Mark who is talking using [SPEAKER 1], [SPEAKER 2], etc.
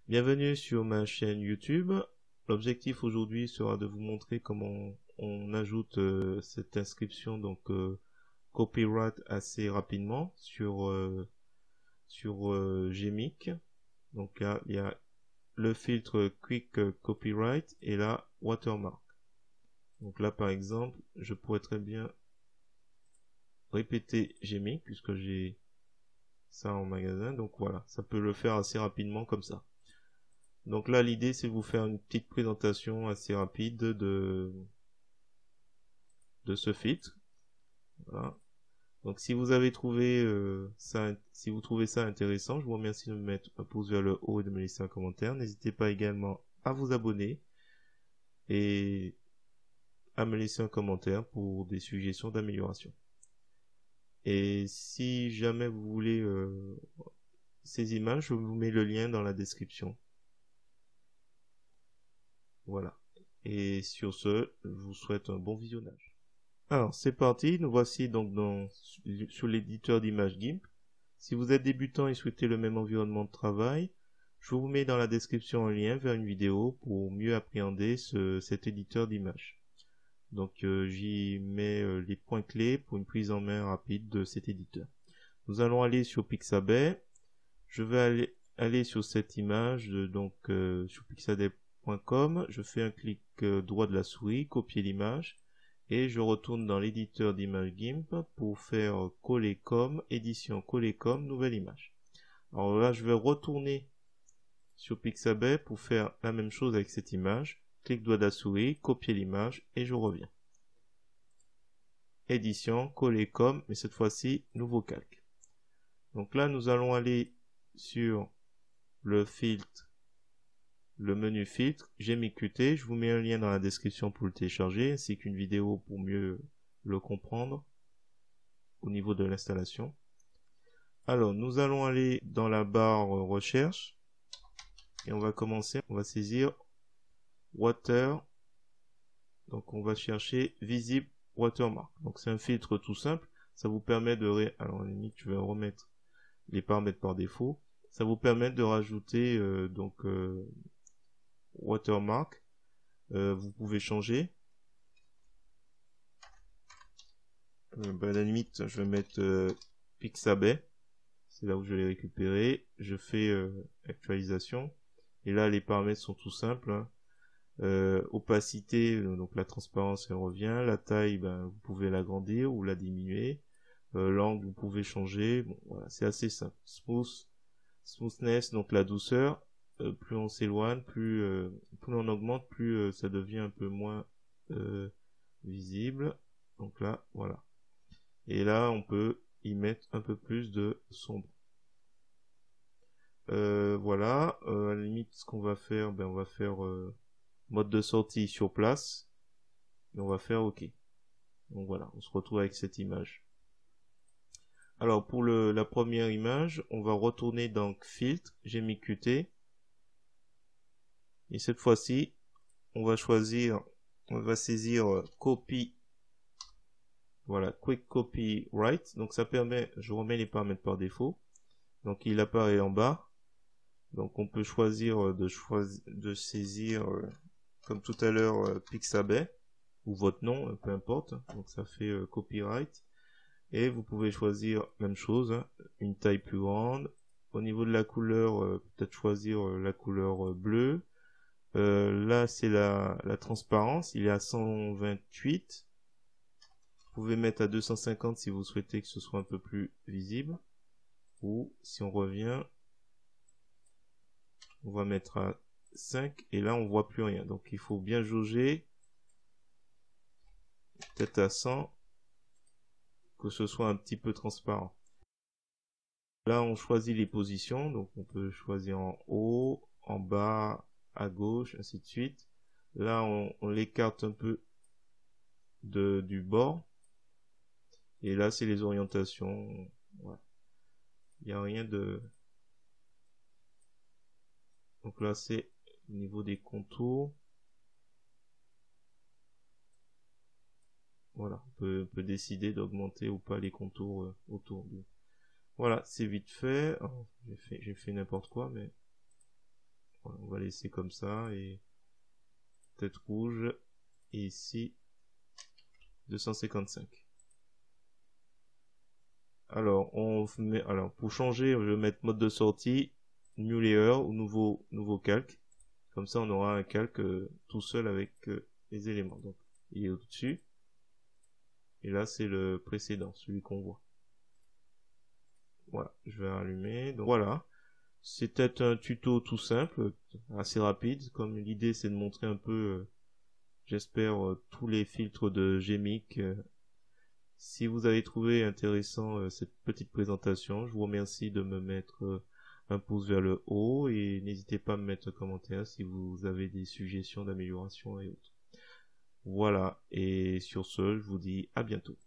[SPEAKER 1] Bienvenue sur ma chaîne YouTube. L'objectif aujourd'hui sera de vous montrer comment on ajoute cette inscription copyright assez rapidement sur Gmic. Donc là il y a le filtre Quick Copyright et la watermark. Donc là par exemple je pourrais très bien répéter Gmic puisque j'ai ça en magasin. Donc voilà, ça peut le faire assez rapidement comme ça. Donc là, l'idée, c'est de vous faire une petite présentation assez rapide de ce filtre. Voilà. Donc si vous avez trouvé si vous trouvez ça intéressant, je vous remercie de me mettre un pouce vers le haut et de me laisser un commentaire. N'hésitez pas également à vous abonner et à me laisser un commentaire pour des suggestions d'amélioration. Et si jamais vous voulez ces images, je vous mets le lien dans la description. Voilà. Et sur ce, je vous souhaite un bon visionnage. Alors, c'est parti. Nous voici donc sur l'éditeur d'image GIMP. Si vous êtes débutant et souhaitez le même environnement de travail, je vous mets dans la description un lien vers une vidéo pour mieux appréhender cet éditeur d'image. Donc, j'y mets les points clés pour une prise en main rapide de cet éditeur. Nous allons aller sur Pixabay. Je vais aller sur cette image, sur pixabay.com. Je fais un clic droit de la souris, copier l'image, et je retourne dans l'éditeur d'image GIMP pour faire coller comme, édition coller comme, nouvelle image. Alors là, je vais retourner sur Pixabay pour faire la même chose avec cette image. Clic droit de la souris, copier l'image, et je reviens. Édition, coller comme, mais cette fois-ci, nouveau calque. Donc là, nous allons aller sur le filtre, le menu filtre, GMIQT. Je vous mets un lien dans la description pour le télécharger, ainsi qu'une vidéo pour mieux le comprendre au niveau de l'installation. Alors, nous allons aller dans la barre recherche et on va commencer. On va saisir water. Donc, on va chercher visible watermark. Donc, c'est un filtre tout simple. Ça vous permet de alors, à la limite, je vais remettre les paramètres par défaut. Ça vous permet de rajouter watermark. Vous pouvez changer. À la limite, je vais mettre Pixabay. C'est là où je l'ai récupéré. Je fais actualisation. Et là, les paramètres sont tout simples. Hein. Opacité, donc la transparence, elle revient. La taille, vous pouvez l'agrandir ou la diminuer. L'angle, vous pouvez changer. Bon, voilà, c'est assez simple. Smoothness, donc la douceur. Plus on s'éloigne, plus on augmente, plus ça devient un peu moins visible. Donc là, voilà. Et là, on peut y mettre un peu plus de sombre. Voilà. À la limite, ce qu'on va faire, on va faire mode de sortie sur place. Et on va faire OK. Donc voilà, on se retrouve avec cette image. Alors pour la première image, on va retourner dans filtre, GMIQT. Et cette fois-ci, on va saisir copy. Voilà, Quick Copyright. Donc ça permet, je remets les paramètres par défaut. Donc il apparaît en bas. Donc on peut choisir de saisir, comme tout à l'heure, Pixabay ou votre nom, peu importe. Donc ça fait copyright. Et vous pouvez choisir même chose, hein, une taille plus grande. Au niveau de la couleur, peut-être choisir la couleur bleue. Là c'est la transparence, il est à 128. Vous pouvez mettre à 250 si vous souhaitez que ce soit un peu plus visible. Ou si on revient, on va mettre à 5 et là on voit plus rien. Donc il faut bien jauger. Peut-être à 100. Que ce soit un petit peu transparent. Là on choisit les positions. Donc on peut choisir en haut, en bas, à gauche, ainsi de suite. Là on l'écarte un peu du bord. Et là c'est les orientations. Voilà. Il n'y a rien de... Donc là c'est au niveau des contours. Voilà, on peut décider d'augmenter ou pas les contours autour du... Voilà, c'est vite fait. J'ai fait n'importe quoi, mais on va laisser comme ça, et tête rouge, et ici 255. Alors pour changer, je vais mettre mode de sortie, new layer ou nouveau calque. Comme ça on aura un calque tout seul avec les éléments. Donc il est au-dessus. Et là c'est le précédent, celui qu'on voit. Voilà, je vais rallumer. Donc voilà. C'était un tuto tout simple, assez rapide. Comme l'idée c'est de montrer un peu, j'espère, tous les filtres de GMIC. Si vous avez trouvé intéressant cette petite présentation, je vous remercie de me mettre un pouce vers le haut et n'hésitez pas à me mettre un commentaire si vous avez des suggestions d'amélioration et autres. Voilà, et sur ce, je vous dis à bientôt.